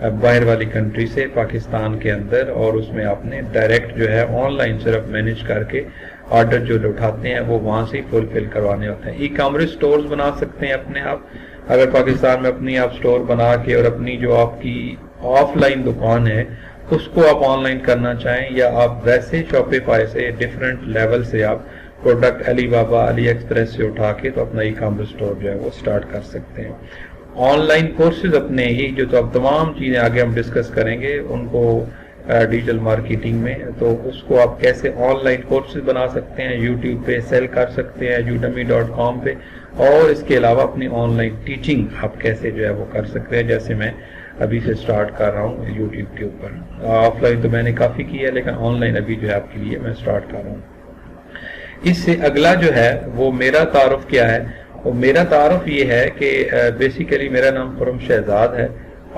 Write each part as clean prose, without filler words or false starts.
باہر والی کنٹری سے پاکستان کے اندر، اور اس میں آپ نے ڈائریکٹ جو ہے آن لائن صرف مینیج کر کے آرڈر جو اٹھاتے ہیں وہ وہاں سے فلفل کروانے ہوتے ہیں۔ ای کامرس سٹورز بنا سکتے ہیں اپنے آپ، اگر پاکستان میں اپنی آپ سٹور بنا کے اور اپنی جو آپ کی آف لائن دکان ہے اس کو آپ آن لائن کرنا چاہیں، یا آپ ویسے شاپیفائی سے ڈفرینٹ لیول سے آپ پروڈکٹ علی بابا، علی ایکسپریس سے اٹھا کے تو اپنا ای کامرس سٹور جو ہے وہ سٹارٹ کر سکتے ہیں۔ آن لائن کورسز اپنے ہی جو تو اب تمام چیزیں آگے ہم ڈسکس کریں گے ان کو ڈیجیٹل مارکیٹنگ میں، تو اس کو آپ کیسے آن لائن کورسز بنا سکتے ہیں، یوٹیوب پہ سیل کر سکتے ہیں، udemy.com پہ، اور اس کے علاوہ اپنی آن لائن ٹیچنگ آپ کیسے جو ہے وہ کر سکتے ہیں، جیسے میں ابھی سے سٹارٹ کر رہا ہوں یوٹیوب کے اوپر۔ آف لائن تو میں نے کافی کی ہے، لیکن آن لائن ابھی جو ہے آپ کے لیے میں سٹارٹ کر رہا ہوں۔ اس سے اگلا جو ہے وہ میرا تعارف کیا ہے، وہ میرا تعارف یہ ہے کہ بیسیکلی میرا نام فرم شہزاد ہے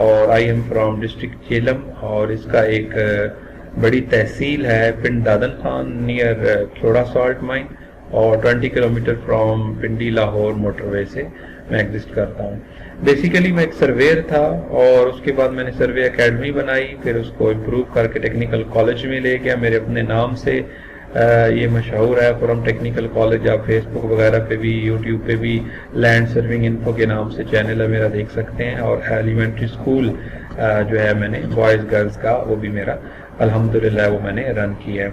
اور I am from district Jhelum, اور اس کا ایک بڑی تحصیل ہے Pind Dadan Khan near Khewra salt mine, اور 20 kilometre from Pindi Lahore motorway سے میں ایگزسٹ کرتا ہوں۔ بیسیکلی میں ایک سرویئر تھا، اور اس کے بعد میں نے سروے اکیڈمی بنائی، پھر اس کو امپروو کر کے ٹیکنیکل کالج میں لے گیا، میرے اپنے نام سے یہ مشہور ہے فرام ٹیکنیکل کالج۔ آپ فیس بک وغیرہ پہ بھی، یوٹیوب پہ بھی لینڈ سرونگ انفو کے نام سے چینل ہے میرا، دیکھ سکتے ہیں۔ اور ایلیمنٹری اسکول جو ہے میں نے بوائز گرلز کا، وہ بھی میرا الحمدللہ وہ میں نے رن کیا ہے۔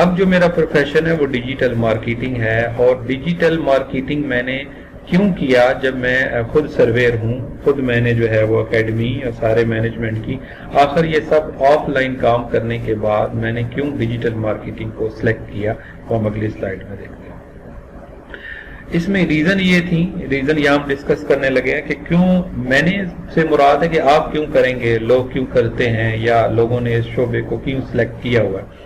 اب جو میرا پروفیشن ہے وہ ڈیجیٹل مارکیٹنگ ہے، اور ڈیجیٹل مارکیٹنگ میں نے کیوں کیا، جب میں خود سرویئر ہوں، خود میں نے جو ہے وہ اکیڈمی اور سارے مینجمنٹ کی، آخر یہ سب آف لائن کام کرنے کے بعد میں نے کیوں ڈیجیٹل مارکیٹنگ کو سلیکٹ کیا، وہ ہم اگلی سلائیڈ میں دیکھتے ہیں۔ اس میں ریزن یہ تھی، ریزن یہاں ہم ڈسکس کرنے لگے ہیں کہ کیوں میں نے سے مراد ہے کہ آپ کیوں کریں گے، لوگ کیوں کرتے ہیں، یا لوگوں نے اس شعبے کو کیوں سلیکٹ کیا ہوا ہے۔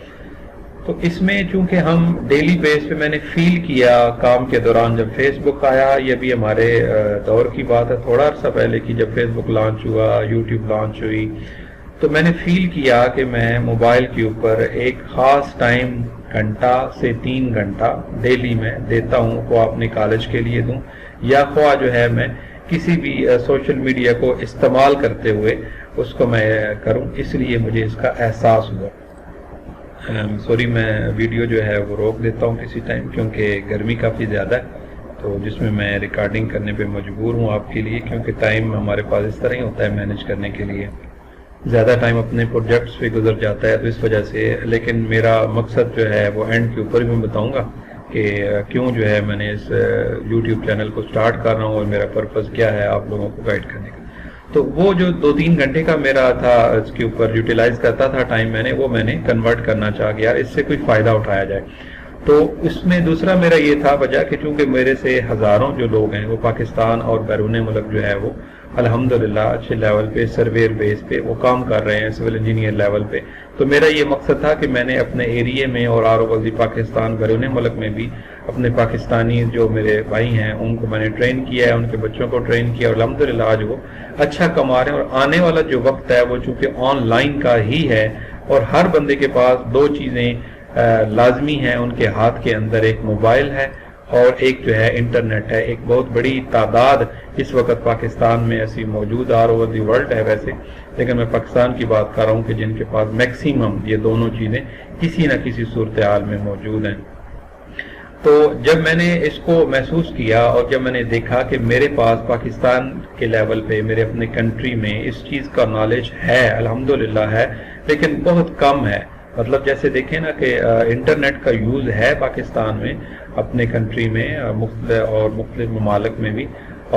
تو اس میں چونکہ ہم ڈیلی بیس پہ میں نے فیل کیا کام کے دوران، جب فیس بک آیا، یہ بھی ہمارے دور کی بات ہے تھوڑا عرصہ پہلے کی، جب فیس بک لانچ ہوا، یوٹیوب لانچ ہوئی، تو میں نے فیل کیا کہ میں موبائل کے اوپر ایک خاص ٹائم گھنٹہ سے 3 گھنٹہ ڈیلی میں دیتا ہوں، خواہ اپنے کالج کے لیے دوں یا خواہ جو ہے میں کسی بھی سوشل میڈیا کو استعمال کرتے ہوئے اس کو میں کروں، اس لیے مجھے اس کا احساس ہوا۔ سوری میں ویڈیو جو ہے وہ روک دیتا ہوں کسی ٹائم، کیونکہ گرمی کافی زیادہ ہے، تو جس میں میں ریکارڈنگ کرنے پہ مجبور ہوں آپ کے لیے، کیونکہ ٹائم ہمارے پاس اس طرح ہی ہوتا ہے مینیج کرنے کے لیے، زیادہ ٹائم اپنے پروجیکٹس پہ گزر جاتا ہے، تو اس وجہ سے۔ لیکن میرا مقصد جو ہے وہ اینڈ کے اوپر بھی میں بتاؤں گا کہ کیوں جو ہے میں نے اس یوٹیوب چینل کو سٹارٹ کر رہا ہوں، اور میرا پرپز کیا ہے آپ لوگوں کو گائیڈ کرنے کا۔ تو وہ جو 2-3 گھنٹے کا میرا تھا اس کے اوپر یوٹیلائز کرتا تھا ٹائم، میں نے کنورٹ کرنا چاہ گیا، اس سے کوئی فائدہ اٹھایا جائے۔ تو اس میں دوسرا میرا یہ تھا وجہ کہ چونکہ میرے سے ہزاروں جو لوگ ہیں وہ پاکستان اور بیرون ملک جو ہے وہ الحمدللہ اچھے لیول پہ سرویئر بیس پہ وہ کام کر رہے ہیں، سول انجینئر لیول پہ، تو میرا یہ مقصد تھا کہ میں نے اپنے ایریے میں اور آر اوور پاکستان بیرون ملک میں بھی اپنے پاکستانی جو میرے بھائی ہیں ان کو میں نے ٹرین کیا ہے، ان کے بچوں کو ٹرین کیا، اور الحمدللہ آج وہ اچھا کما رہے ہیں۔ اور آنے والا جو وقت ہے وہ چونکہ آن لائن کا ہی ہے، اور ہر بندے کے پاس 2 چیزیں لازمی ہیں ان کے ہاتھ کے اندر، ایک موبائل ہے اور ایک جو ہے انٹرنیٹ ہے۔ ایک بہت بڑی تعداد اس وقت پاکستان میں ایسی موجود، آل اوور دی ورلڈ ہے ویسے، لیکن میں پاکستان کی بات کر رہا ہوں کہ جن کے پاس میکسیمم یہ دونوں چیزیں کسی نہ کسی صورتحال میں موجود ہیں۔ تو جب میں نے اس کو محسوس کیا اور جب میں نے دیکھا کہ میرے پاس پاکستان کے لیول پہ میرے اپنے کنٹری میں اس چیز کا نالج ہے، الحمدللہ ہے، لیکن بہت کم ہے۔ مطلب جیسے دیکھیں نا کہ انٹرنیٹ کا یوز ہے پاکستان میں، اپنے کنٹری میں مختلف ممالک میں بھی،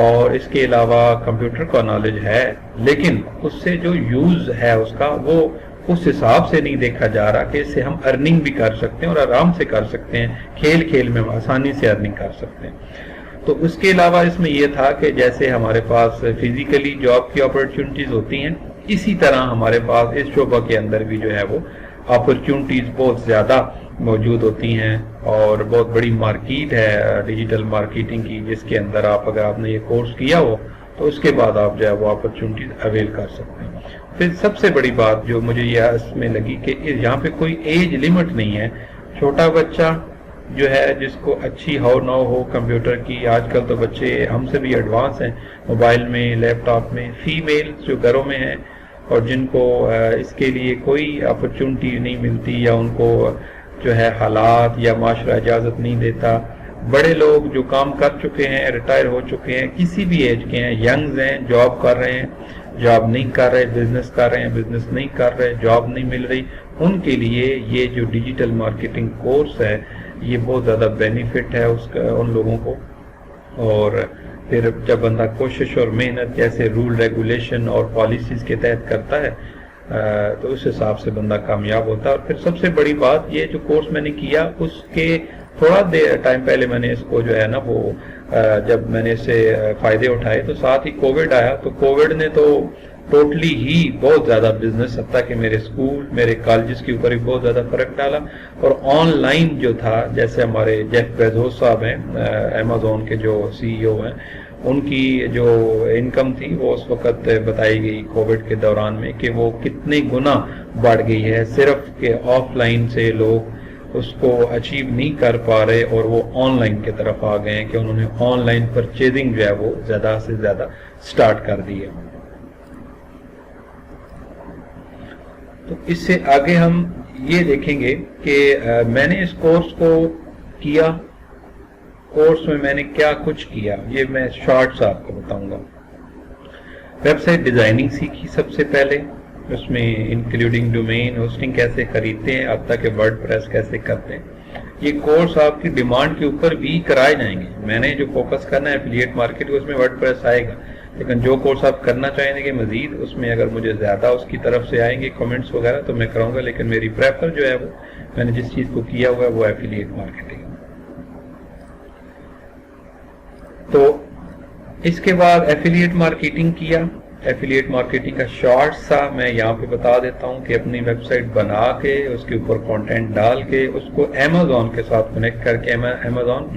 اور اس کے علاوہ کمپیوٹر کا نالج ہے، لیکن اس سے جو یوز ہے اس کا وہ اس حساب سے نہیں دیکھا جا رہا کہ اس سے ہم ارننگ بھی کر سکتے ہیں اور آرام سے کر سکتے ہیں، کھیل کھیل میں آسانی سے ارننگ کر سکتے ہیں۔ تو اس کے علاوہ اس میں یہ تھا کہ جیسے ہمارے پاس فزیکلی جاب کی اپرچونٹیز ہوتی ہیں، اسی طرح ہمارے پاس اس شعبہ کے اندر بھی جو ہے وہ اپرچونٹیز بہت زیادہ موجود ہوتی ہیں، اور بہت بڑی مارکیٹ ہے ڈیجیٹل مارکیٹنگ کی، جس کے اندر اگر آپ نے یہ کورس کیا ہو تو اس کے بعد آپ جو ہے وہ اپرچونٹیز اویل کر سکتے ہیں۔ پھر سب سے بڑی بات جو مجھے یہ اس میں لگی کہ یہاں پہ کوئی ایج لیمٹ نہیں ہے، چھوٹا بچہ جو ہے جس کو اچھی ہو نہ ہو کمپیوٹر کی، آج کل تو بچے ہم سے بھی ایڈوانس ہیں موبائل میں، لیپ ٹاپ میں، فیمیل جو گھروں میں ہیں اور جن کو اس کے لیے کوئی اپرچونٹی نہیں ملتی یا ان کو جو ہے حالات یا معاشرہ اجازت نہیں دیتا. بڑے لوگ جو کام کر چکے ہیں, ریٹائر ہو چکے ہیں, کسی بھی ایج کے ہیں, ینگز ہیں, جاب کر رہے ہیں, جاب نہیں کر رہے, بزنس کر رہے ہیں, بزنس نہیں کر رہے, جاب نہیں مل رہی, ان کے لیے یہ جو ڈیجیٹل مارکیٹنگ کورس ہے یہ بہت زیادہ بینیفٹ ہے ان لوگوں کو. اور پھر جب بندہ کوشش اور محنت جیسے رول ریگولیشن اور پالیسیز کے تحت کرتا ہے تو اس حساب سے بندہ کامیاب ہوتا ہے. اور پھر سب سے بڑی بات یہ جو کورس میں نے کیا اس کے تھوڑا دیر ٹائم پہلے میں نے اس کو جو ہے نا وہ جب میں نے اس سے فائدے اٹھائے تو ساتھ ہی کووڈ آیا. تو کووڈ نے تو ٹوٹلی ہی بہت زیادہ بزنس, حتیٰ کہ میرے اسکول میرے کالجز کے اوپر بھی بہت زیادہ فرق ڈالا. اور آن لائن جو تھا, جیسے ہمارے جیف بیزوس صاحب ہیں امیزون کے جو CEO ہیں, ان کی جو انکم تھی وہ اس وقت بتائی گئی کووڈ کے دوران میں کہ وہ کتنے گنا بڑھ گئی ہے, صرف کہ آف لائن سے لوگ اس کو اچیو نہیں کر پا رہے اور وہ آن لائن کی طرف آ گئے ہیں کہ انہوں نے آن لائن پرچیزنگ جو ہے وہ زیادہ سے زیادہ سٹارٹ کر دی ہے. تو اس سے آگے ہم یہ دیکھیں گے کہ میں نے اس کورس کو کیا, کورس میں میں نے کیا کچھ کیا, یہ میں شارٹس آپ کو بتاؤں گا. ویب سائٹ ڈیزائننگ سیکھی سب سے پہلے, اس میں انکلوڈنگ ڈومین ہوسٹنگ کیسے خریدتے ہیں, اب تک کہ ورڈ پریس کیسے کرتے ہیں. یہ کورس آپ کی ڈیمانڈ کے اوپر بھی کرائے جائیں گے. میں نے جو فوکس کرنا ہے ایفیلیٹ مارکیٹ, اس میں ورڈ پریس آئے گا, لیکن جو کورس آپ کرنا چاہیں گے مزید اس میں اگر مجھے زیادہ اس کی طرف سے آئیں گے کمنٹس وغیرہ تو میں کروں گا, لیکن میری پریفر جو ہے وہ میں نے جس چیز کو کیا ہوا ہے وہ ایفیلیٹ مارکیٹنگ. تو اس کے بعد ایفیلیٹ مارکیٹنگ کیا. ایفیلیٹ مارکیٹنگ کا شارٹ سا میں یہاں پہ بتا دیتا ہوں کہ اپنی ویب سائٹ بنا کے اس کے اوپر کانٹینٹ ڈال کے اس کو امیزون کے ساتھ کنیکٹ کر کے, امیزون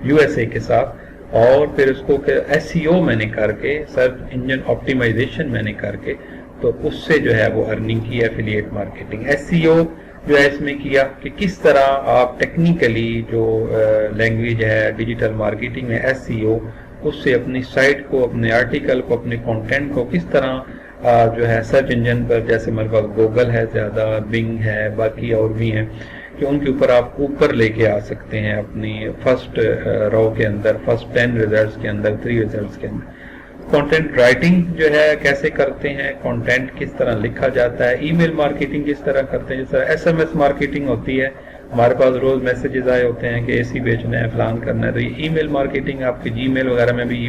USA کے ساتھ, اور پھر اس کو SEO میں نے کر کے, سرچ انجن آپٹیمائزیشن میں نے کر کے, تو اس سے جو ہے وہ ارننگ کی ایفیلیٹ مارکیٹنگ. SEO جو ہے اس میں کیا کہ کس طرح آپ ٹیکنیکلی جو لینگویج ہے ڈیجیٹل مارکیٹنگ میں SEO, اس سے اپنی سائٹ کو, اپنے آرٹیکل کو, اپنے کانٹینٹ کو کس طرح جو ہے سرچ انجن پر, جیسے میرے پاس گوگل ہے زیادہ, بنگ ہے, باقی اور بھی ہیں, کہ ان کے اوپر آپ اوپر لے کے آ سکتے ہیں اپنی فرسٹ رو کے اندر, فرسٹ 10 ریزلٹس کے اندر, 3 ریزلٹس کے اندر. کانٹینٹ رائٹنگ جو ہے کیسے کرتے ہیں, کانٹینٹ کس طرح لکھا جاتا ہے. ای میل مارکیٹنگ کس طرح کرتے ہیں, جس طرح SMS مارکیٹنگ ہوتی ہے, ہمارے پاس روز میسیجز آئے ہوتے ہیں کہ AC بیچنا ہے, فلان کرنا ہے, تو یہ ای میل مارکیٹنگ آپ کے Gmail وغیرہ میں بھی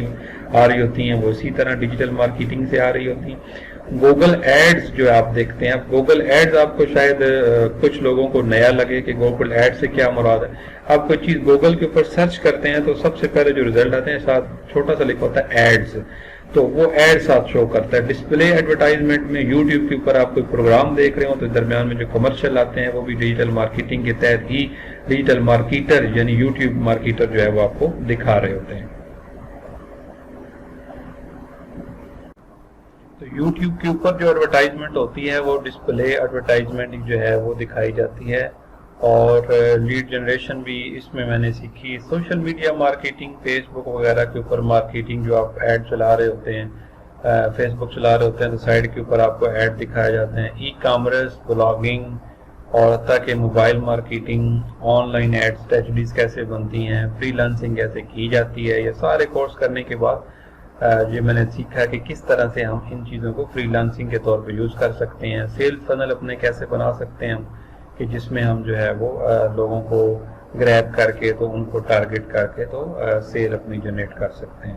آ رہی ہوتی ہیں, وہ اسی طرح ڈیجیٹل مارکیٹنگ سے آ رہی ہوتی ہیں. گوگل ایڈز جو آپ دیکھتے ہیں, اب گوگل ایڈز آپ کو شاید کچھ لوگوں کو نیا لگے کہ گوگل ایڈ سے کیا مراد ہے. آپ کوئی چیز گوگل کے اوپر سرچ کرتے ہیں تو سب سے پہلے جو رزلٹ آتے ہیں ساتھ چھوٹا سا لکھا ہوتا ہے ایڈز, تو وہ ایڈ ساتھ شو کرتا ہے. ڈسپلے ایڈورٹائزمنٹ میں یوٹیوب کے اوپر آپ کوئی پروگرام دیکھ رہے ہو تو درمیان میں جو کمرشل آتے ہیں وہ بھی ڈیجیٹل مارکیٹنگ کے تحت ہی ڈیجیٹل مارکیٹر یعنی یوٹیوب مارکیٹر جو ہے وہ آپ کو دکھا رہے ہوتے ہیں. تو یوٹیوب کے اوپر جو ایڈورٹائزمنٹ ہوتی ہے وہ ڈسپلے ایڈورٹائزمنٹ جو ہے وہ دکھائی جاتی ہے. اور لیڈ جنریشن بھی اس میں نے سیکھی. سوشل میڈیا مارکیٹنگ, فیس بک وغیرہ کے اوپر مارکیٹنگ, جو آپ ایڈ چلا رہے ہوتے ہیں, فیس بک چلا رہے ہوتے ہیں تو سائٹ کے اوپر آپ کو ایڈ دکھائے جاتے ہیں. ای کامرس, بلاگنگ, اور حتیٰ کہ mobile marketing, online ad strategies کیسے بنتی ہیں, فری لانسنگ کیسے کی جاتی ہے. یہ سارے کورس کرنے کے بعد یہ میں نے سیکھا کہ کس طرح سے ہم ان چیزوں کو فری لانسنگ کے طور پہ یوز کر سکتے ہیں. سیلز فنل اپنے کیسے بنا سکتے ہیں ہم, کہ جس میں ہم جو ہے وہ لوگوں کو گریب کر کے تو ان کو ٹارگٹ کر کے تو سیل اپنی جنریٹ کر سکتے ہیں.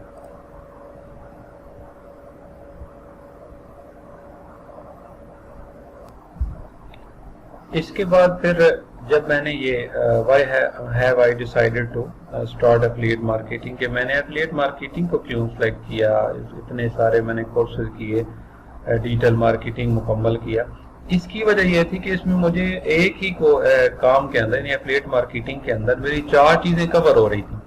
اس کے بعد پھر جب میں نے یہ have I decided to start affiliate marketing, کہ میں نے affiliate marketing کو کیوں سلیکٹ کیا, اتنے سارے میں نے کورسز کیے, ڈیجیٹل مارکیٹنگ مکمل کیا. اس کی وجہ یہ تھی کہ اس میں مجھے ایک ہی کام کے اندر یعنی ایفیلیٹ مارکیٹنگ کے اندر میری 4 چیزیں کور ہو رہی تھیں.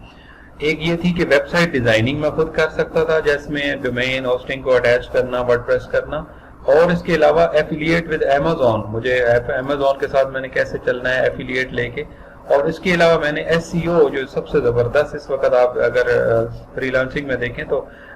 ایک یہ تھی کہ ویب سائٹ ڈیزائننگ میں خود کر سکتا تھا, جس میں ڈومین ہوسٹنگ کو اٹیچ کرنا, ورڈ پریس کرنا, اور اس کے علاوہ ایفیلیٹ ود امیزون, مجھے امیزون کے ساتھ میں نے کیسے چلنا ہے ایفیلیٹ لے کے. اور اس کے علاوہ میں نے SEO جو سب سے زبردست اس وقت آپ اگر فری لانسنگ میں دیکھیں تو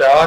4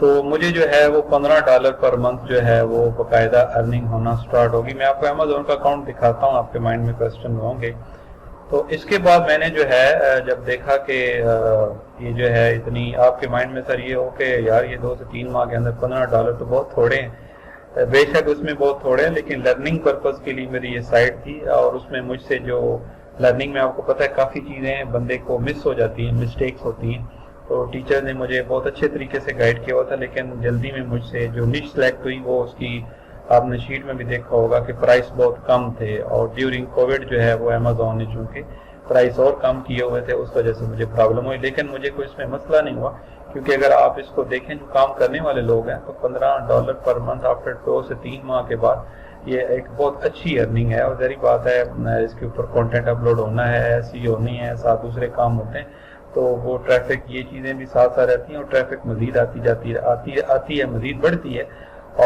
تو مجھے جو ہے وہ $15 پر منتھ جو ہے وہ باقاعدہ ارننگ ہونا سٹارٹ ہوگی. میں آپ کو امیزون کا اکاؤنٹ دکھاتا ہوں, آپ کے مائنڈ میں کوسچن ہوں گے. تو اس کے بعد میں نے جو ہے جب دیکھا کہ یہ جو ہے اتنی, آپ کے مائنڈ میں سر یہ ہو کہ یار یہ 2 سے 3 ماہ کے اندر $15 تو بہت تھوڑے ہیں. بے شک اس میں بہت تھوڑے ہیں, لیکن لرننگ پرپز کے لیے میری یہ سائٹ تھی, اور اس میں مجھ سے جو لرننگ میں آپ کو پتہ ہے کافی چیزیں بندے کو مس ہو جاتی ہیں, مسٹیکس ہوتی ہیں. تو ٹیچر نے مجھے بہت اچھے طریقے سے گائیڈ کیا ہوا تھا, لیکن جلدی میں مجھ سے جو نش سلیکٹ ہوئی وہ اس کی آپ نے شیٹ میں بھی دیکھا ہوگا کہ پرائس بہت کم تھے, اور ڈیورنگ کووڈ جو ہے وہ امیزون نے چونکہ پرائس اور کم کیے ہوئے تھے, اس وجہ سے مجھے پرابلم ہوئی. لیکن مجھے کوئی اس میں مسئلہ نہیں ہوا, کیونکہ اگر آپ اس کو دیکھیں جو کام کرنے والے لوگ ہیں تو $15 پر منتھ آفٹر 2 سے 3 ماہ کے بعد یہ ایک بہت اچھی ارننگ ہے. اور ظاہری بات ہے اس کے اوپر کانٹینٹ اپلوڈ ہونا ہے, ایسی ہونی ہے, ساتھ دوسرے کام ہوتے ہیں, تو وہ ٹریفک یہ چیزیں بھی ساتھ ساتھ رہتی ہیں, اور ٹریفک مزید آتی ہے, مزید بڑھتی ہے,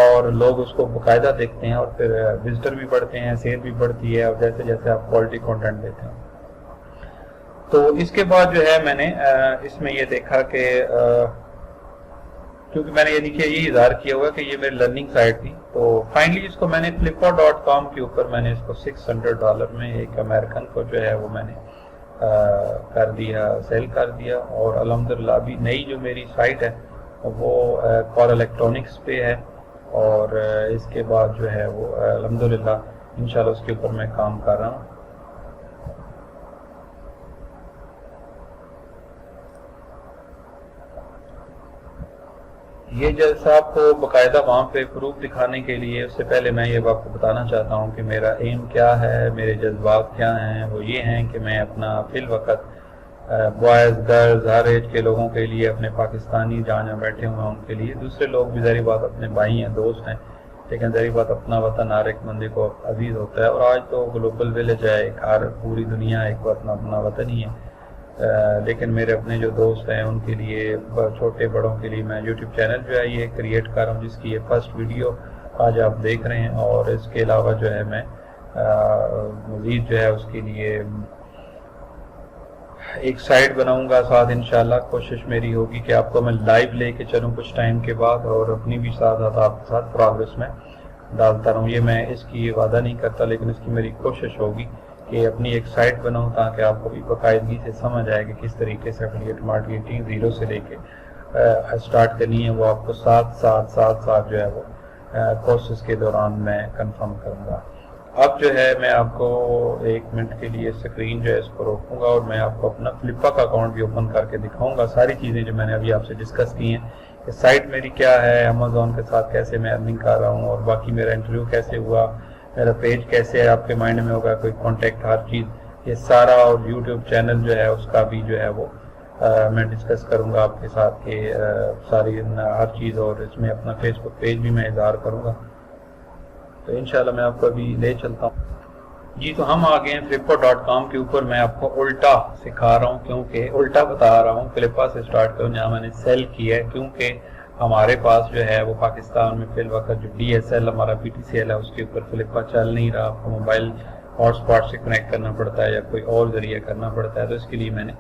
اور لوگ اس کو باقاعدہ دیکھتے ہیں, اور پھر وزٹر بھی بڑھتے ہیں, سیل بھی بڑھتی ہے, اور جیسے جیسے آپ کوالٹی کانٹینٹ دیتے ہیں. تو اس کے بعد جو ہے میں نے اس میں یہ دیکھا کہ کیونکہ میں نے یہ دیکھا, یہ اظہار کیا ہوا کہ یہ میری لرننگ سائٹ تھی, تو فائنلی اس کو میں نے flippa.com کے اوپر میں نے اس کو $600 میں ایک امریکن کو جو ہے وہ میں نے کر دیا, سیل کر دیا. اور الحمدللہ ابھی نئی جو میری سائٹ ہے وہ کور الیکٹرانکس پہ ہے, اور اس کے بعد جو ہے وہ الحمدللہ انشاءاللہ اس کے اوپر میں کام کر رہا ہوں. یہ جیسا آپ کو باقاعدہ وہاں پہ پروف دکھانے کے لیے, اس سے پہلے میں یہ آپ کو بتانا چاہتا ہوں کہ میرا ایم کیا ہے, میرے جذبات کیا ہیں. وہ یہ ہیں کہ میں اپنا فی الوقت بوائز گرلز ہر ایج کے لوگوں کے لیے, اپنے پاکستانی جہاں بیٹھے ہوئے ہیں ان کے لیے, دوسرے لوگ بھی ظاہری بات اپنے بھائی ہیں, دوست ہیں, لیکن ظاہری بات اپنا وطن ہر ایک بندے کو عزیز ہوتا ہے. اور آج تو گلوبل ولیج ہے, ہر پوری دنیا ایک وطن اپنا وطن ہی ہے. لیکن میرے اپنے جو دوست ہیں ان کے لیے, چھوٹے بڑوں کے لیے میں یوٹیوب چینل جو ہے یہ کریٹ کر رہا ہوں, جس کی یہ فرسٹ ویڈیو آج آپ دیکھ رہے ہیں. اور اس کے علاوہ جو ہے میں مزید جو ہے اس کے لیے ایک سائٹ بناؤں گا ساتھ انشاءاللہ. کوشش میری ہوگی کہ آپ کو میں لائیو لے کے چلوں کچھ ٹائم کے بعد, اور اپنی بھی ساتھ آپ کے ساتھ پروگرس میں ڈالتا رہوں. یہ میں اس کی وعدہ نہیں کرتا, لیکن اس کی میری کوشش ہوگی کہ اپنی ایک سائٹ بناؤں, تاکہ آپ کو بھی باقاعدگی سے سمجھ آئے کہ کس طریقے سے افیلیٹ مارکیٹنگ زیرو سے لے کے اسٹارٹ کرنی ہے. وہ آپ کو ساتھ جو ہے وہ کورسز کے دوران میں کنفرم کروں گا. اب جو ہے میں آپ کو 1 منٹ کے لیے اسکرین جو ہے اس کو روکوں گا, اور میں آپ کو اپنا فلپا کا اکاؤنٹ بھی اوپن کر کے دکھاؤں گا. ساری چیزیں جو میں نے ابھی آپ سے ڈسکس کی ہیں کہ سائٹ میری کیا ہے, امیزون کے ساتھ کیسے میں ارننگ کر رہا ہوں, اور باقی میرا انٹرویو کیسے ہوا, میرا پیج کیسے ہے, آپ کے مائنڈ میں ہوگا کوئی کانٹیکٹ, ہر چیز یہ سارا, اور یوٹیوب چینل جو ہے اس کا بھی جو ہے وہ میں ڈسکس کروں گا آپ کے ساتھ کہ ساری ہر چیز, اور اس میں اپنا فیس بک پیج بھی میں اظہار کروں گا. تو انشاءاللہ میں آپ کو ابھی لے چلتا ہوں. جی تو ہم آ گئے ہیں flippa.com کے اوپر. میں آپ کو الٹا سکھا رہا ہوں, کیونکہ الٹا بتا رہا ہوں. فلپا سے سٹارٹ کروں جہاں میں نے سیل کیا ہے, کیونکہ ہمارے پاس جو ہے وہ پاکستان میں فی الوقت جو ڈی ایس ایل ہمارا پی ٹی سی ایل ہے اس کے اوپر فلپا چل نہیں رہا. آپ کو موبائل ہاٹ اسپاٹ سے کنیکٹ کرنا پڑتا ہے یا کوئی اور ذریعہ کرنا پڑتا ہے. تو اس کے لیے میں نے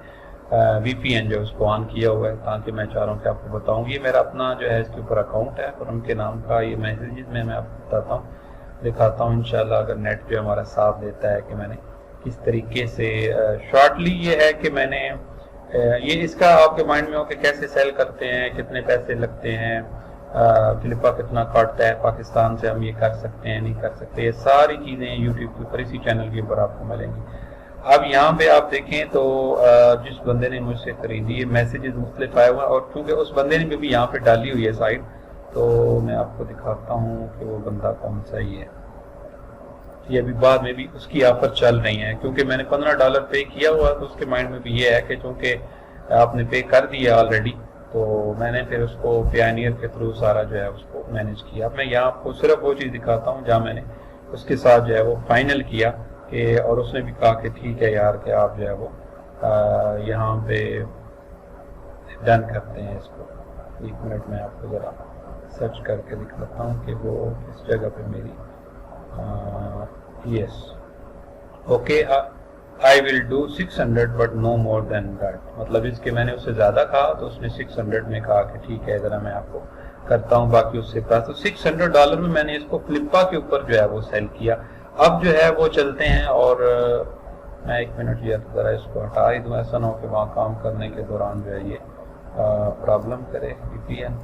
وی پی این جو اس کو آن کیا ہوا ہے, تاکہ میں چاہ رہا ہوں کہ آپ کو بتاؤں. یہ میرا اپنا جو ہے اس کے اوپر اکاؤنٹ ہے, اور ان کے نام کا یہ میسیجز میں آپ کو بتاتا ہوں, دکھاتا ہوں انشاءاللہ, اگر نیٹ جو ہمارا ساتھ دیتا ہے, کہ میں نے کس طریقے سے شارٹلی یہ ہے کہ میں نے یہ اس کا آپ کے مائنڈ میں ہو کہ کیسے سیل کرتے ہیں, کتنے پیسے لگتے ہیں, فلپا کتنا کاٹتا ہے, پاکستان سے ہم یہ کر سکتے ہیں نہیں کر سکتے, یہ ساری چیزیں یوٹیوب کے اوپر اسی چینل کے اوپر آپ کو ملیں گی. اب یہاں پہ آپ دیکھیں تو جس بندے نے مجھ سے خریدی ہے میسیجز مختلف آئے ہوئے, اور چونکہ اس بندے نے بھی یہاں پہ ڈالی ہوئی ہے سائٹ, تو میں آپ کو دکھاتا ہوں کہ وہ بندہ کون سا ہی ہے. یہ ابھی بعد میں بھی اس کی آفر چل رہی ہیں, کیونکہ میں نے $15 پے کیا ہوا, تو اس کے مائنڈ میں بھی یہ ہے کہ چونکہ آپ نے پے کر دیا آلریڈی, تو میں نے پھر اس کو پیانیئر کے تھرو سارا جو ہے اس کو مینیج کیا. اب میں یہاں آپ کو صرف وہ چیز دکھاتا ہوں جہاں میں نے اس کے ساتھ جو ہے وہ فائنل کیا, کہ اور اس نے بھی کہا کہ ٹھیک ہے یار, کہ آپ جو ہے وہ یہاں پہ ڈن کرتے ہیں اس کو. 1 منٹ میں آپ کو ذرا سرچ کر کے دکھاتا ہوں کہ وہ اس جگہ پہ میری yes okay I will do 600 but no more than that. مطلب اس کے میں نے اس سے زیادہ کہا تو اس نے 600 میں کہا کہ ٹھیک ہے ذرا میں آپ کو کرتا ہوں باقی اس سے پاس. تو $600 میں میں نے اس کو فلپا کے اوپر جو ہے وہ سیل کیا. اب جو ہے وہ چلتے ہیں اور میں 1 منٹ یہ ذرا اس کو ہٹا ہی دوں, ایسا نہ ہو کہ وہاں کام کرنے کے دوران جو ہے یہ پرابلم کرے VPN.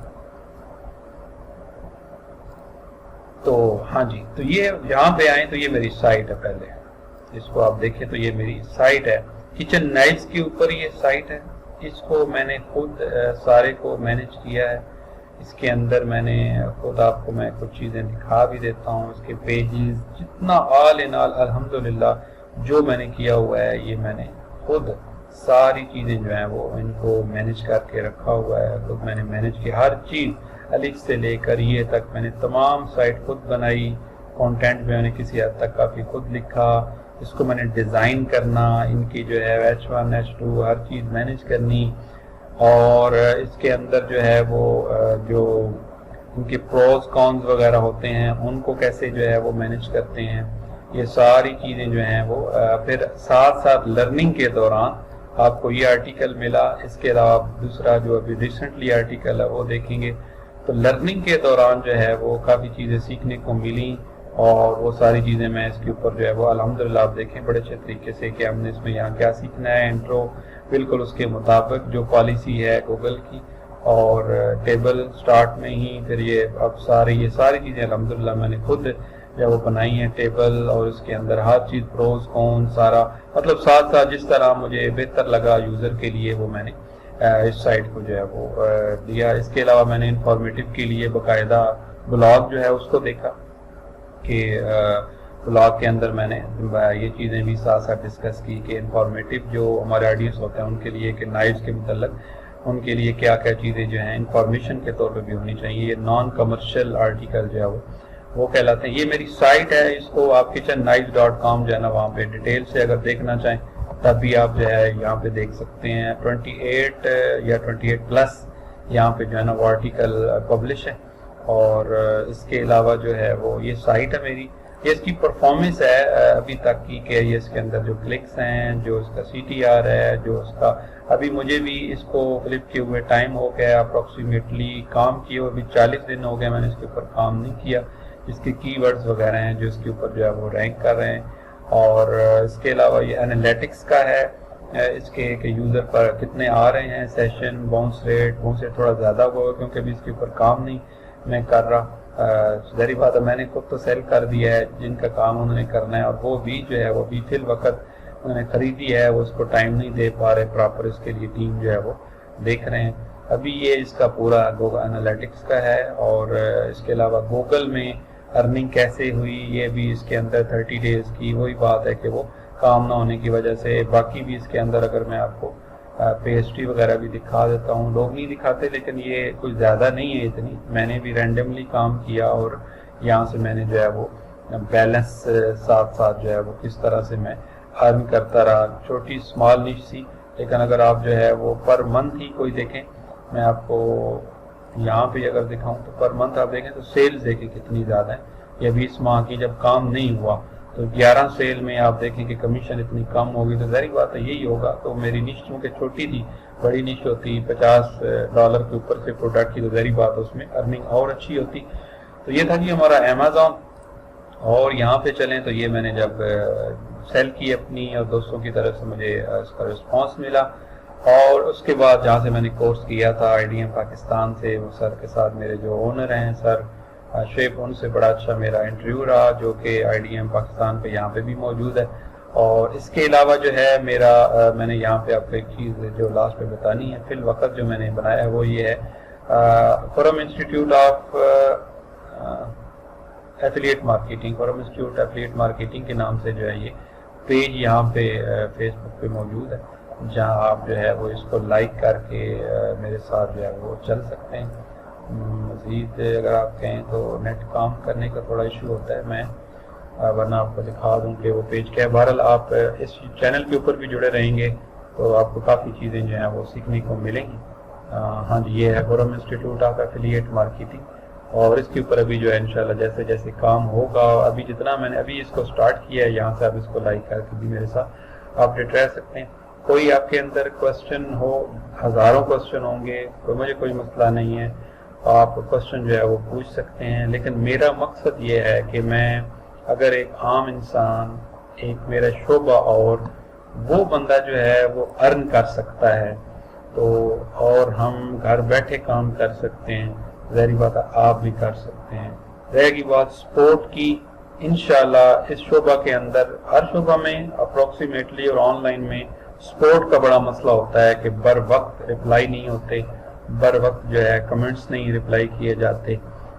تو ہاں جی, تو یہ یہاں پہ آئیں تو یہ میری سائٹ ہے. پہلے اس کو آپ دیکھیں تو یہ میری سائٹ ہے, کچن نائفز کے اوپر یہ سائٹ ہے. اس کو میں نے خود سارے کو مینیج کیا ہے. اس کے اندر میں نے خود آپ کو میں کچھ چیزیں دکھا بھی دیتا ہوں. اس کے پیجز جتنا آل ان آل الحمدللہ جو میں نے کیا ہوا ہے یہ میں نے خود ساری چیزیں جو ہیں وہ ان کو مینیج کر کے رکھا ہوا ہے. خود میں نے مینیج کی ہر چیز الف سے لے کر یہ تک میں نے تمام سائٹ خود بنائی. کانٹینٹ میں نے کسی حد تک کافی خود لکھا. اس کو میں نے ڈیزائن کرنا, ان کی جو ہے H1 H2 ہر چیز مینیج کرنی, اور اس کے اندر جو ہے وہ جو ان کے پروز کونز وغیرہ ہوتے ہیں ان کو کیسے جو ہے وہ مینیج کرتے ہیں. یہ ساری چیزیں جو ہیں وہ پھر ساتھ ساتھ لرننگ کے دوران آپ کو یہ آرٹیکل ملا. اس کے علاوہ دوسرا جو ابھی ریسنٹلی آرٹیکل ہے وہ دیکھیں گے. تو لرننگ کے دوران جو ہے وہ کافی چیزیں سیکھنے کو ملیں, اور وہ ساری چیزیں میں اس کے اوپر جو ہے وہ الحمدللہ آپ دیکھیں بڑے اچھے طریقے سے کہ ہم نے اس میں یہاں کیا سیکھنا ہے. انٹرو بالکل اس کے مطابق جو پالیسی ہے گوگل کی, اور ٹیبل سٹارٹ میں ہی پھر یہ اب یہ ساری چیزیں الحمدللہ میں نے خود جو وہ بنائی ہیں ٹیبل, اور اس کے اندر ہر چیز پروز کون سارا مطلب ساتھ ساتھ جس طرح مجھے بہتر لگا یوزر کے لیے وہ میں نے اس سائٹ کو جو ہے وہ دیا. اس کے علاوہ میں نے انفارمیٹیو کے لیے باقاعدہ بلاگ جو ہے اس کو دیکھا کہ بلاگ کے اندر میں نے یہ چیزیں بھی ساتھ ساتھ ڈسکس کی کہ انفارمیٹیو جو ہمارے آڈینس ہوتے ہیں ان کے لیے کہ نائفز کے متعلق ان کے لیے کیا کیا چیزیں جو ہیں انفارمیشن کے طور پہ بھی ہونی چاہیے. یہ نان کمرشل آرٹیکل جو ہے وہ کہلاتے ہیں. یہ میری سائٹ ہے, اس کو آپ kitchenknives.com جو ہے نا وہاں پہ ڈیٹیل سے اگر دیکھنا چاہیں تب بھی آپ جو ہے یہاں پہ دیکھ سکتے ہیں. 28 یا 28+ یہاں پہ جو ہے نا وہ آرٹیکل پبلش ہے. اور اس کے علاوہ جو ہے وہ یہ سائٹ ہے میری. یہ اس کی پرفارمنس ہے ابھی تک کی کہ یہ اس کے اندر جو کلکس ہیں, جو اس کا CTR ہے, جو اس کا ابھی مجھے بھی اس کو فلپ کیے ہوئے ٹائم ہو گیا اپروکسیمیٹلی, کام کیے ہوئے ابھی 40 دن ہو گئے میں نے اس کے اوپر کام نہیں کیا. اس کے کی ورڈز وغیرہ ہیں جو اس کے اوپر جو ہے وہ رینک کر رہے ہیں. اور اس کے علاوہ یہ انالیٹکس کا ہے اس کے کہ یوزر پر کتنے آ رہے ہیں, سیشن, باؤنس ریٹ تھوڑا زیادہ ہوا کیونکہ ابھی اس کے اوپر کام نہیں میں کر رہا. ظاہری بات ہے میں نے خود تو سیل کر دیا ہے جن کا کام انہوں نے کرنا ہے, اور وہ بھی جو ہے وہ بھی فی الوقت انہوں نے خریدی ہے, وہ اس کو ٹائم نہیں دے پا رہے پراپر, اس کے لیے ٹیم جو ہے وہ دیکھ رہے ہیں. ابھی یہ اس کا پورا گوگل انالیٹکس کا ہے. اور اس کے علاوہ گوگل میں ارننگ کیسے ہوئی یہ بھی اس کے اندر 30 ڈیز کی وہی بات ہے کہ وہ کام نہ ہونے کی وجہ سے. باقی بھی اس کے اندر اگر میں آپ کو پے ہسٹری وغیرہ بھی دکھا دیتا ہوں, لوگ نہیں دکھاتے لیکن یہ کچھ زیادہ نہیں ہے اتنی. میں نے بھی رینڈملی کام کیا اور یہاں سے میں نے جو ہے وہ بیلنس ساتھ ساتھ جو ہے وہ کس طرح سے میں ارن کرتا رہا. چھوٹی اسمال نیش سی, لیکن اگر آپ جو ہے وہ پر منتھ ہی کوئی دیکھیں, میں آپ کو یہاں پہ اگر دکھاؤں تو پر منتھ آپ دیکھیں تو سیلز دیکھیں کتنی زیادہ ہیں. یہ 20 ماہ کی جب کام نہیں ہوا تو 11 سیل میں آپ دیکھیں کہ کمیشن اتنی کم ہوگی, تو ظاہری بات ہے یہی ہوگا. تو میری نیش چونکہ چھوٹی تھی, بڑی نیش ہوتی $50 کے اوپر سے پروڈکٹ کی, تو ظاہری بات ہے اس میں ارننگ اور اچھی ہوتی. تو یہ تھا جی ہمارا امیزون. اور یہاں پہ چلیں تو یہ میں نے جب سیل کی اپنی اور دوستوں کی طرف سے مجھے اس کا رسپانس ملا, اور اس کے بعد جہاں سے میں نے کورس کیا تھا IDM پاکستان سے, وہ سر کے ساتھ میرے جو اونر ہیں سر شیپ, ان سے بڑا اچھا میرا انٹرویو رہا جو کہ IDM پاکستان پہ یہاں پہ بھی موجود ہے. اور اس کے علاوہ جو ہے میرا میں نے یہاں پہ آپ کو ایک چیز جو لاسٹ پہ بتانی ہے فی الوقت جو میں نے بنایا ہے وہ یہ ہے forum institute of affiliate marketing. Forum institute affiliate marketing کے نام سے جو ہے یہ پیج یہاں پہ فیس بک پہ موجود ہے, جہاں آپ جو ہے وہ اس کو لائک کر کے میرے ساتھ جو ہے وہ چل سکتے ہیں. مزید اگر آپ کہیں تو نیٹ کام کرنے کا تھوڑا ایشو ہوتا ہے, میں ورنہ آپ کو دکھا دوں کہ وہ پیج کیا ہے. بہرحال آپ اس چینل کے اوپر بھی جڑے رہیں گے تو آپ کو کافی چیزیں جو ہیں وہ سیکھنے کو ملیں گی. ہاں جی, یہ ہے forum institute of affiliate marketing, اور اس کے اوپر ابھی جو ہے انشاءاللہ جیسے جیسے کام ہوگا, ابھی جتنا میں نے ابھی اس کو سٹارٹ کیا ہے یہاں سے آپ اس کو لائک کر کے بھی میرے ساتھ اپڈیٹ رہ سکتے ہیں. کوئی آپ کے اندر کوسچن ہو, ہزاروں کوسچن ہوں گے, مجھے کوئی مسئلہ نہیں ہے. آپ کوشچن جو ہے وہ پوچھ سکتے ہیں، لیکن میرا مقصد یہ ہے کہ میں اگر ایک عام انسان، ایک میرا شعبہ اور وہ بندہ جو ہے وہ ارن کر سکتا ہے تو، اور ہم گھر بیٹھے کام کر سکتے ہیں، ظاہری بات ہے آپ بھی کر سکتے ہیں۔ رہے گی بات سپورٹ کی، انشاءاللہ اس شعبہ کے اندر، ہر شعبہ میں اپروکسیمیٹلی اور آن لائن میں سپورٹ کا بڑا مسئلہ ہوتا ہے کہ بر وقت رپلائی نہیں ہوتے، بر وقت جو ہے کمنٹس نہیں رپلائی کیے جاتے،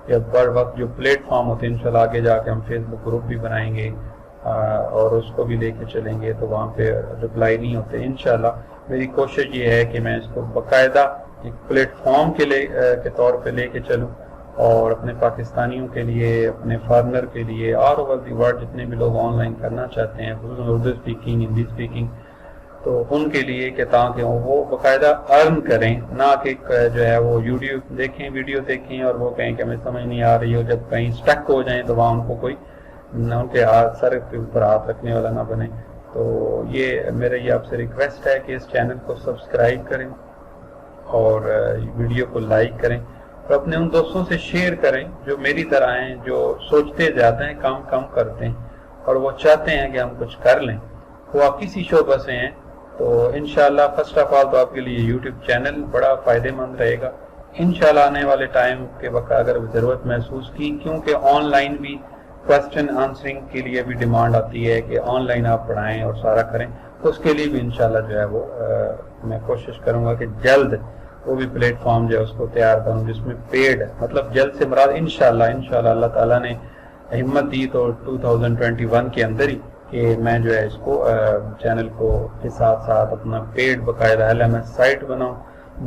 یا بر وقت جو پلیٹ فارم ہوتے ہیں، انشاءاللہ آگے جا کے ہم فیس بک گروپ بھی بنائیں گے اور اس کو بھی لے کے چلیں گے تو وہاں پہ رپلائی نہیں ہوتے۔ انشاءاللہ میری کوشش یہ ہے کہ میں اس کو باقاعدہ ایک پلیٹ فارم کے طور پہ لے کے چلوں، اور اپنے پاکستانیوں کے لیے، اپنے فارنر کے لیے، آل اوور دی ورلڈ جتنے بھی لوگ آن لائن کرنا چاہتے ہیں، خصوصاً اردو اسپیکنگ، ہندی اسپیکنگ، تو ان کے لیے کہ تاکہ وہ باقاعدہ ارن کریں، نہ کہ جو ہے وہ ویڈیو دیکھیں اور وہ کہیں کہ ہمیں سمجھ نہیں آ رہی ہو، جب کہیں سٹک ہو جائیں تو وہاں ان کو کوئی ان کے سر کے اوپر ہاتھ رکھنے والا نہ بنے۔ تو یہ میرا یہ آپ سے ریکویسٹ ہے کہ اس چینل کو سبسکرائب کریں اور ویڈیو کو لائک کریں، اور اپنے ان دوستوں سے شیئر کریں جو میری طرح ہیں، جو سوچتے زیادہ ہیں، کم کرتے ہیں، اور وہ چاہتے ہیں کہ ہم کچھ کر لیں، وہ آپ کسی شعبہ سے ہیں تو انشاءاللہ فرسٹ آف آل تو آپ کے لیے یوٹیوب چینل بڑا فائدہ مند رہے گا۔ انشاءاللہ آنے والے ٹائم کے وقت اگر ضرورت محسوس کی، کیونکہ آن لائن بھی کوسچن آنسرنگ کے لیے بھی ڈیمانڈ آتی ہے کہ آن لائن آپ پڑھائیں اور سارا کریں، تو اس کے لیے بھی انشاءاللہ جو ہے وہ میں کوشش کروں گا کہ جلد وہ بھی پلیٹ فارم جو ہے اس کو تیار کروں جس میں پیڈ، مطلب جلد سے مراد انشاءاللہ اللہ تعالیٰ نے ہمت دی تو 2021 کے اندر ہی کہ میں جو ہے اس کو چینل کو کے ساتھ ساتھ اپنا پیڈ باقاعدہ LMS سائٹ بناؤں،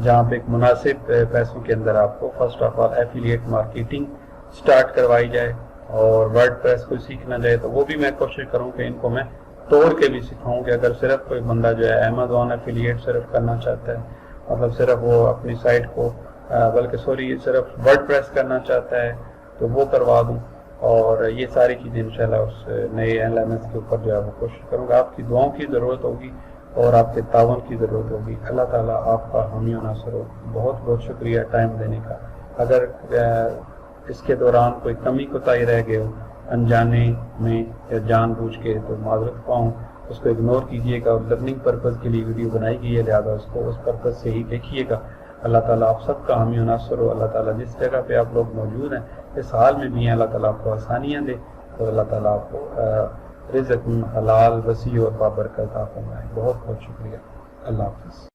جہاں پہ ایک مناسب پیسوں کے اندر آپ کو first of all affiliate marketing start کروائی جائے، اور ورڈ پریس کو سیکھنا جائے تو وہ بھی میں کوشش کروں کہ ان کو میں توڑ کے بھی سکھاؤں کہ اگر صرف کوئی بندہ جو ہے Amazon ایفیلیٹ صرف کرنا چاہتا ہے، مطلب صرف وہ اپنی سائٹ کو صرف ورڈ پریس کرنا چاہتا ہے تو وہ کروا دوں، اور یہ ساری چیزیں انشاءاللہ اس نئے LMS کے اوپر جو ہے وہ کوشش کروں گا۔ آپ کی دعاؤں کی ضرورت ہوگی اور آپ کے تعاون کی ضرورت ہوگی۔ اللہ تعالیٰ آپ کا حامی و ناصر ہو۔ بہت بہت شکریہ ٹائم دینے کا۔ اگر اس کے دوران کوئی کمی کوتاہی رہ گئے ہو انجانے میں یا جان بوجھ کے تو معذرت پاؤں، اس کو اگنور کیجئے گا، اور لرننگ پرپز کے لیے ویڈیو بنائی گئی ہے، لہٰذا اس کو اس پرپز سے ہی دیکھیے گا۔ اللہ تعالیٰ آپ سب کا حامی و ناصر ہو۔ اللہ تعالیٰ جس جگہ پہ آپ لوگ موجود ہیں، اس حال میں بھی ہیں، اللہ تعالیٰ آپ کو آسانیاں دے، اور اللہ تعالیٰ آپ کو رزق حلال وسیع اور بابرکت عطا فرمائے۔ بہت بہت شکریہ۔ اللہ حافظ۔